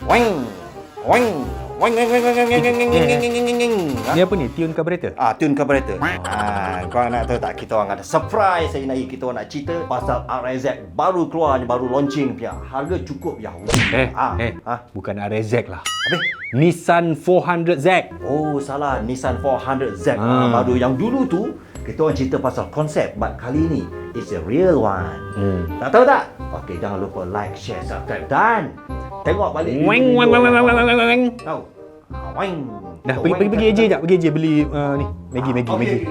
Weng. Weng. Weng weng weng weng weng weng weng weng weng weng. Ni apa ni? Tune carburetor? Tune carburetor. Kau nak tahu tak, kita orang ada surprise hari ni. Kita orang nak cerita pasal RZ baru keluar ni, baru launching punya. Harga cukup ya. Bukan RZ lah. Habis? Nissan 400Z. Oh, salah. Nissan 400Z baru. Yang dulu tu kita orang cerita pasal konsep, but kali ni it's a real one. Tak tahu tak? Okey, jangan lupa like, share, subscribe dan tengok balik Weng weng weng weng weng weng weng. Tahu? Weng. Dah pergi AJ jap, pergi AJ beli ni Maggi. Okay.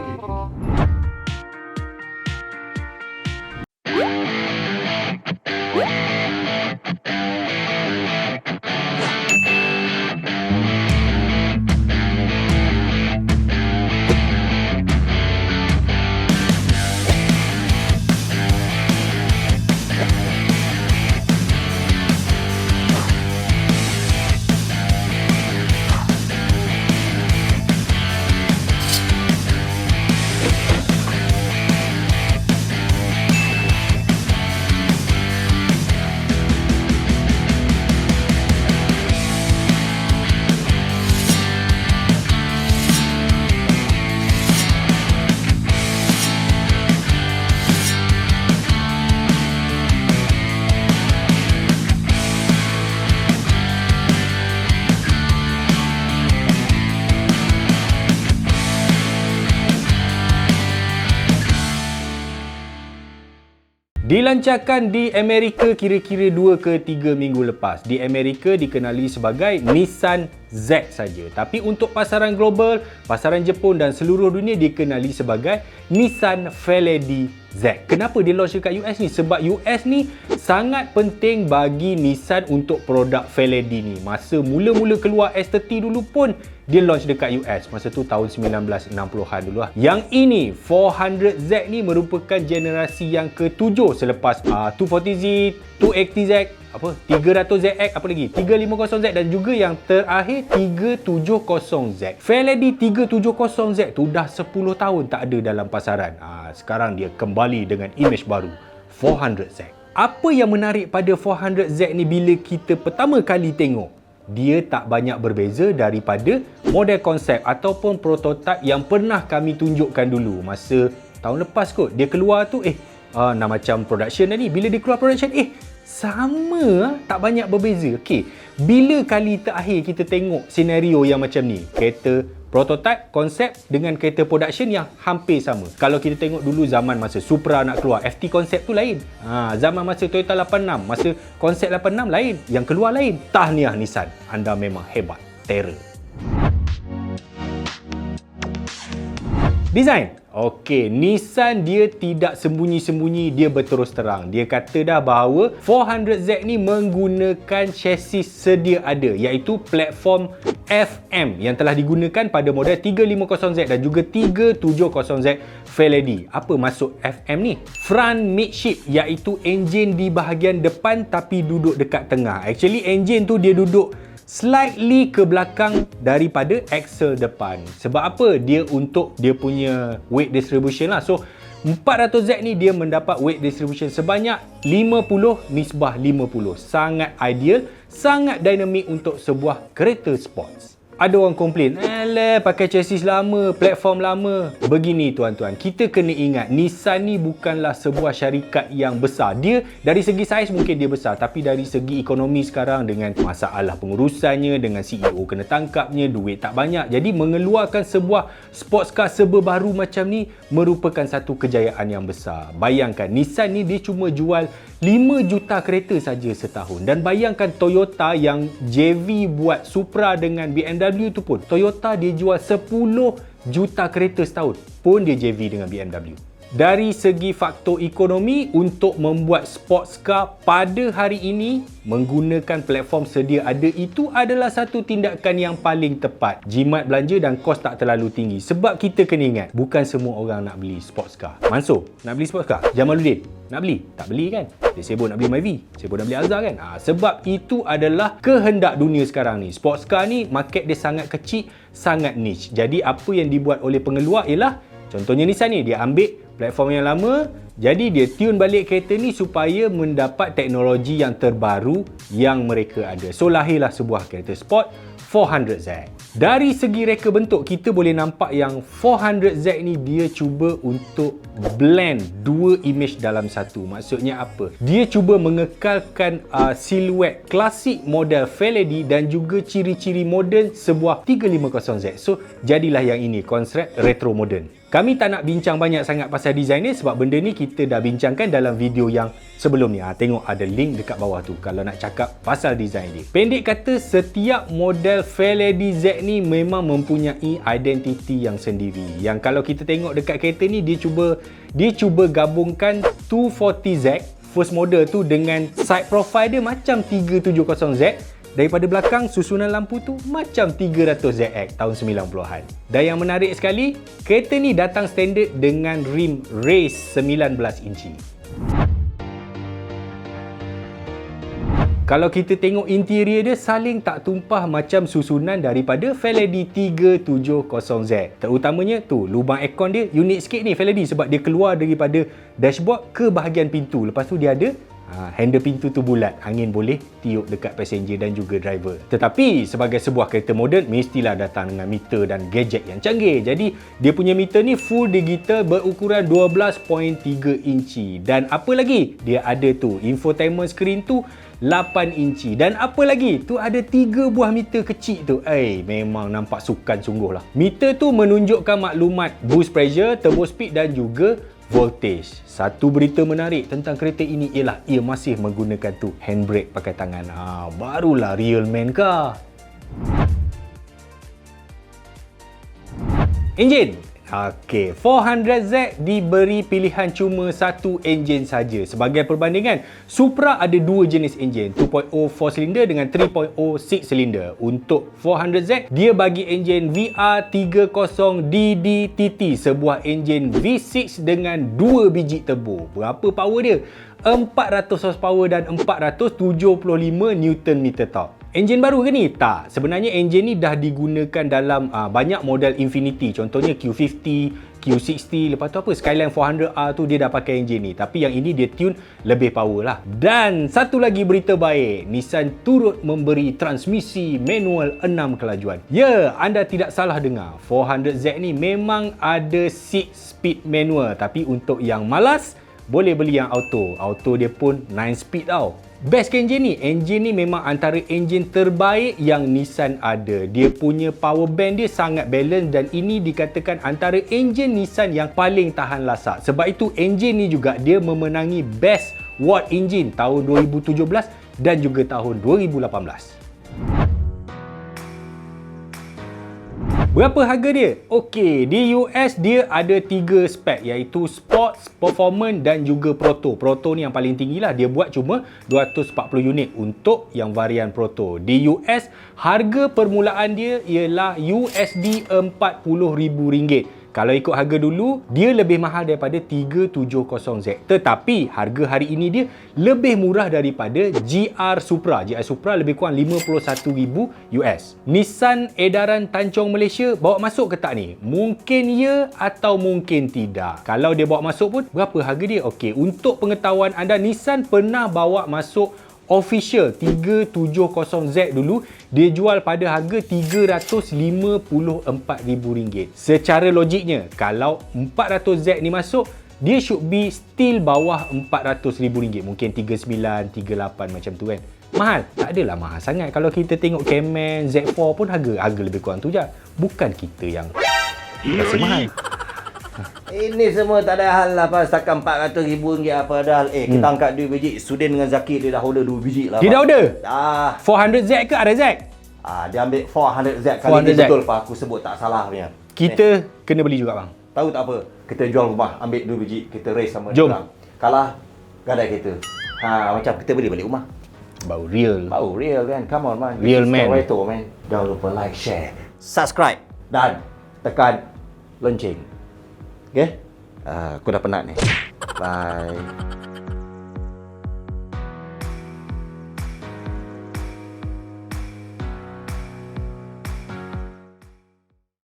Dilancarkan di Amerika kira-kira 2 ke 3 minggu lepas. Di Amerika dikenali sebagai Nissan Z saja. Tapi untuk pasaran global, pasaran Jepun dan seluruh dunia dikenali sebagai Nissan Fairlady Z. Kenapa dia launch dekat US ni? Sebab US ni sangat penting bagi Nissan untuk produk Fairlady ni. Masa mula-mula keluar S30 dulu pun dia launch dekat US. Masa tu tahun 1960-an dulu lah. Yang ini 400Z ni merupakan generasi yang ke-7 selepas 240Z, 280Z, 300ZX, apa lagi? 350Z dan juga yang terakhir 370Z. Fairlady 370Z tu dah 10 tahun tak ada dalam pasaran. Sekarang dia kembali dengan imej baru, 400Z. Apa yang menarik pada 400Z ni bila kita pertama kali tengok? Dia tak banyak berbeza daripada model konsep ataupun prototype yang pernah kami tunjukkan dulu masa tahun lepas kot. Dia keluar tu nak macam production dah ni. Bila dia keluar production sama, tak banyak berbeza. Okey, bila kali terakhir kita tengok senario yang macam ni? Kereta prototype, konsep dengan kereta production yang hampir sama. Kalau kita tengok dulu zaman masa Supra nak keluar, FT konsep tu lain. Zaman masa Toyota 86, masa konsep 86 lain, yang keluar lain. Tahniah Nissan, anda memang hebat. Terror. Design. Okey, Nissan dia tidak sembunyi-sembunyi, dia berterus terang. Dia kata dah bahawa 400Z ni menggunakan chassis sedia ada, iaitu platform FM yang telah digunakan pada model 350Z dan juga 370Z Fairlady. Apa maksud FM ni? Front midship, iaitu enjin di bahagian depan tapi duduk dekat tengah. Actually enjin tu dia duduk slightly ke belakang daripada axle depan. Sebab apa? Dia untuk dia punya weight distribution lah. So 400Z ni dia mendapat weight distribution sebanyak 50/50. Sangat ideal, sangat dinamik untuk sebuah kereta sports. Ada orang komplain, pakai chassis lama, platform lama. Begini tuan-tuan, kita kena ingat Nissan ni bukanlah sebuah syarikat yang besar. Dia dari segi saiz mungkin dia besar, tapi dari segi ekonomi sekarang dengan masalah pengurusannya, dengan CEO kena tangkapnya, duit tak banyak. Jadi mengeluarkan sebuah sports car serba baru macam ni merupakan satu kejayaan yang besar. Bayangkan Nissan ni dia cuma jual 5 juta kereta saja setahun. Dan bayangkan Toyota yang JV buat Supra dengan BMW tu pun, Toyota dia jual 10 juta kereta setahun pun dia JV dengan BMW. Dari segi faktor ekonomi, untuk membuat sports car pada hari ini menggunakan platform sedia ada itu adalah satu tindakan yang paling tepat. Jimat belanja dan kos tak terlalu tinggi. Sebab kita kena ingat, bukan semua orang nak beli sports car. Mansur, nak beli sports car? Jamaluddin, nak beli? Tak beli kan? Dia sibuk nak beli Myvi, sibuk nak beli Alza kan? Sebab itu adalah kehendak dunia sekarang ni. Sports car ni, market dia sangat kecil, sangat niche. Jadi apa yang dibuat oleh pengeluar ialah, contohnya Nissan ni, dia ambil platform yang lama. Jadi dia tune balik kereta ni supaya mendapat teknologi yang terbaru yang mereka ada. So lahirlah sebuah kereta sport 400Z. Dari segi reka bentuk, kita boleh nampak yang 400Z ni dia cuba untuk blend dua image dalam satu. Maksudnya apa? Dia cuba mengekalkan siluet klasik model Fairlady dan juga ciri-ciri moden sebuah 350Z. So, jadilah yang ini, konsep retro modern. Kami tak nak bincang banyak sangat pasal design ni sebab benda ni kita dah bincangkan dalam video yang sebelum ni. Tengok ada link dekat bawah tu kalau nak cakap pasal design dia. Pendek kata, setiap model Fairlady Z ni memang mempunyai identiti yang sendiri. Yang kalau kita tengok dekat kereta ni, dia cuba gabungkan 240Z first model tu dengan side profile dia macam 370Z. Daripada belakang, susunan lampu tu macam 300ZX tahun 90-an. Dan yang menarik sekali, kereta ni datang standard dengan rim race 19 inci. Kalau kita tengok interior dia, saling tak tumpah macam susunan daripada Fairlady 370Z. Terutamanya tu, lubang aircon dia unik sikit ni Fairlady sebab dia keluar daripada dashboard ke bahagian pintu. Lepas tu dia ada handle pintu tu bulat, angin boleh tiup dekat passenger dan juga driver. Tetapi sebagai sebuah kereta moden, mestilah datang dengan meter dan gadget yang canggih. Jadi dia punya meter ni full digital berukuran 12.3 inci. Dan apa lagi? Dia ada tu infotainment screen tu 8 inci. Dan apa lagi? Tu ada 3 buah meter kecil tu. Memang nampak sukan sungguh lah. Meter tu menunjukkan maklumat boost pressure, turbo speed dan juga voltage. Satu berita menarik tentang kereta ini ialah ia masih menggunakan tu handbrake pakai tangan. Barulah real man kah? Enjin. 400Z diberi pilihan cuma satu enjin saja. Sebagai perbandingan, Supra ada dua jenis enjin, 2.0 4 silinder dengan 3.0 6 silinder. Untuk 400Z, dia bagi enjin VR30DD-TT, sebuah enjin V6 dengan 2 biji turbo. Berapa power dia? 400 horsepower dan 475 Nm top. Enjin baru ke ni? Tak. Sebenarnya enjin ni dah digunakan dalam banyak model Infiniti. Contohnya Q50, Q60, lepas tu apa? Skyline 400R tu dia dah pakai enjin ni. Tapi yang ini dia tune lebih power lah. Dan satu lagi berita baik, Nissan turut memberi transmisi manual 6 kelajuan. Ya, anda tidak salah dengar. 400Z ni memang ada 6 speed manual. Tapi untuk yang malas, boleh beli yang auto. Auto dia pun 9 speed tau. Best ke enjin ni? Enjin ni memang antara enjin terbaik yang Nissan ada. Dia punya power band dia sangat balance dan ini dikatakan antara enjin Nissan yang paling tahan lasak. Sebab itu enjin ni juga dia memenangi Best Watt Engine tahun 2017 dan juga tahun 2018. Berapa harga dia? Okey, di US dia ada 3 spek iaitu Sports, Performance dan juga Proto. Proto ni yang paling tinggi lah. Dia buat cuma 240 unit untuk yang varian Proto. Di US, harga permulaan dia ialah USD RM40,000. Kalau ikut harga dulu, dia lebih mahal daripada 370Z. Tetapi harga hari ini dia lebih murah daripada GR Supra. GR Supra lebih kurang 51,000 US. Nissan edaran Tanjung Malaysia bawa masuk ke tak ni? Mungkin ya atau mungkin tidak. Kalau dia bawa masuk pun, berapa harga dia? Okey, untuk pengetahuan anda, Nissan pernah bawa masuk official 370Z dulu, dia jual pada harga RM354,000. Secara logiknya, kalau 400Z ni masuk, dia should be still bawah RM400,000. Mungkin 39, 38 macam tu kan. Mahal? Tak adalah mahal sangat. Kalau kita tengok Cayman, Z4 pun harga lebih kurang tu je. Bukan kita yang rasa mahal. Ini semua tak ada hal lah Pak. Setakat RM400,000 apa dah. Kita angkat 2 biji. Sudin dengan Zaki dia dah order 2 biji lah. Dia dah order? 400Z ke RZ? Dia ambil 400Z. Kali ni betul Pak. Aku sebut tak salah punya. Kita kena beli juga bang. Tahu tak apa? Kita jual rumah. Ambil 2 biji. Kita race sama Jom. orang. Kalah, gadai kereta. Macam kita beli balik rumah. Bau real. Bau real kan. Come on man. Real man. Retro man. Jangan lupa like, share, subscribe dan tekan lonceng. Okay? Aku dah penat ni. Bye.